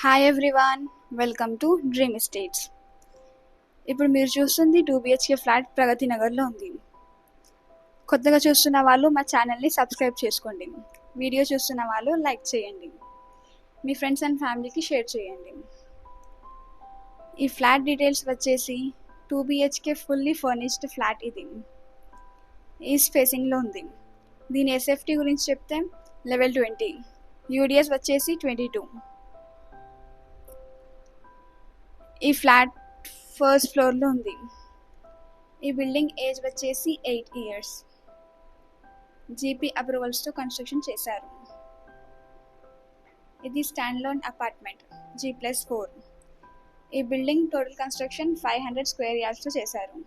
Hi everyone, welcome to dream estates. ఇప్పుడు మీరు చూస్తుంది 2 BHK ఫ్లాట్ ప్రగతి నగర్లో ఉంది. కొత్తగా చూస్తున్న వాళ్ళు మా ఛానల్ని సబ్స్క్రైబ్ చేసుకోండి. వీడియో చూస్తున్న వాళ్ళు లైక్ చేయండి. మీ ఫ్రెండ్స్ అండ్ ఫ్యామిలీకి షేర్ చేయండి. ఈ ఫ్లాట్ డీటెయిల్స్ వచ్చేసి 2 BHK ఫుల్లీ ఫర్నిష్డ్ ఫ్లాట్. ఇది ఈస్ట్ ఫేసింగ్లో ఉంది. దీని ఎస్ఎఫ్టీ గురించి చెప్తే లెవెల్ 20, యూడిఎస్ వచ్చేసి 22. ఈ ఫ్లాట్ ఫస్ట్ ఫ్లోర్లో ఉంది. ఈ బిల్డింగ్ ఏజ్ వచ్చేసి 8 years. జీపీ అప్రూవల్స్తో కన్స్ట్రక్షన్ చేశారు. ఇది స్టాండ్ లోన్ అపార్ట్మెంట్ G+4. ఈ బిల్డింగ్ టోటల్ కన్స్ట్రక్షన్ 500 square yardsతో చేశారు.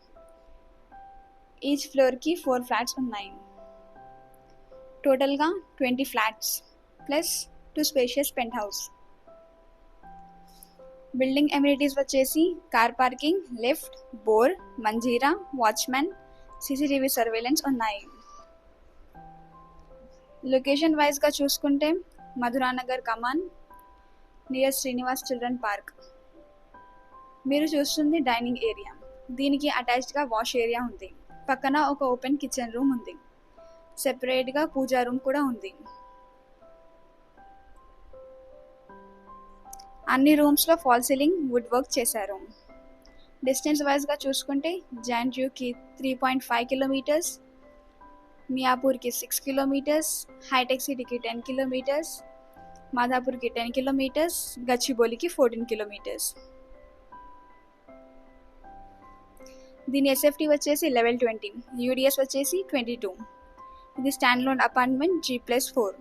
ఈచ్ ఫ్లోర్కి 4 ఫ్లాట్స్ ఉన్నాయి. టోటల్గా 20 flats plus 2 spacious penthouse. Building amenities వచ్చేసి car parking, lift, bore, Manjira, watchmen, CCTV surveillance ఉన్నాయి. లొకేషన్ వైజ్గా చూసుకుంటే Madhuranagar Kaman, near Srinivas children park. మీరు చూస్తుంది డైనింగ్ ఏరియా. దీనికి అటాచ్డ్గా వాష్ ఏరియా ఉంది. పక్కన ఒక ఓపెన్ కిచెన్ రూమ్ ఉంది. సెపరేట్గా పూజా రూమ్ కూడా ఉంది. అన్ని రూమ్స్లో ఫాల్ సీలింగ్ వుడ్ వర్క్ చేశారు. డిస్టెన్స్ వైజ్గా చూసుకుంటే జాంట్యూకి 3.5 kilometers, మియాపూర్కి 6 kilometers, హైటెక్ సిటీకి 10 kilometers, మాదాపూర్కి 10 kilometers, గచ్చిబౌలికి 14 kilometers. దీని ఎస్ఎఫ్టీ వచ్చేసి లెవెల్ 20, యూడిఎస్ వచ్చేసి 22. ఇది స్టాండ్ లోన్ అపార్ట్మెంట్ G+4.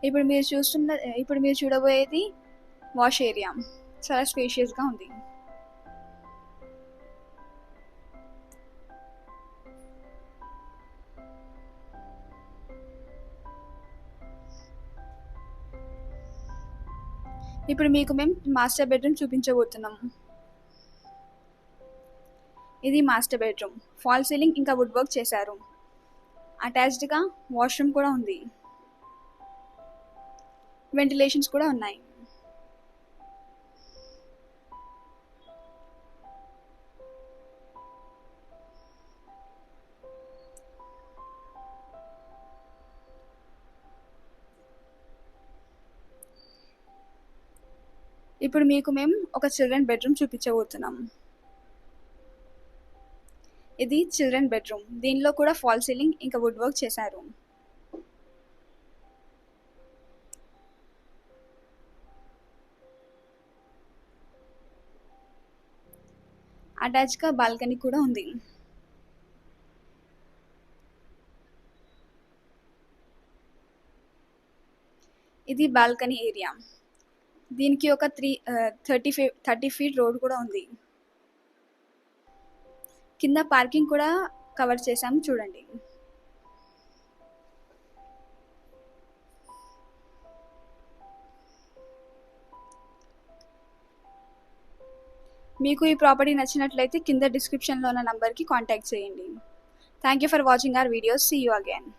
ఇప్పుడు మీరు చూడబోయేది వాష్ ఏరియా. చాలా స్పేషియస్గా ఉంది. ఇప్పుడు మీకు మేము మాస్టర్ బెడ్రూమ్ చూపించబోతున్నాం. ఇది మాస్టర్ బెడ్రూమ్. ఫాల్ సీలింగ్ ఇంకా వుడ్ వర్క్ చేశారు. అటాచ్డ్గా వాష్రూమ్ కూడా ఉంది. వెంటిలేషన్స్ కూడా ఉన్నాయి. ఇప్పుడు మీకు మేము ఒక చిల్డ్రన్ బెడ్రూమ్ చూపించబోతున్నాం. ఇది చిల్డ్రన్ బెడ్రూమ్. దీనిలో కూడా ఫాల్ సీలింగ్ ఇంకా వుడ్ వర్క్ చేశారు. అటాచ్గా బాల్కనీ కూడా ఉంది. ఇది బాల్కనీ ఏరియా. దీనికి ఒక 30 feet రోడ్ కూడా ఉంది. కింద పార్కింగ్ కూడా కవర్ చేసాం చూడండి. మీకు ఈ ప్రాపర్టీ నచ్చినట్లయితే కింద డిస్క్రిప్షన్లో ఉన్న నంబర్కి కాంటాక్ట్ చేయండి. Thank you for watching our videos. See you again.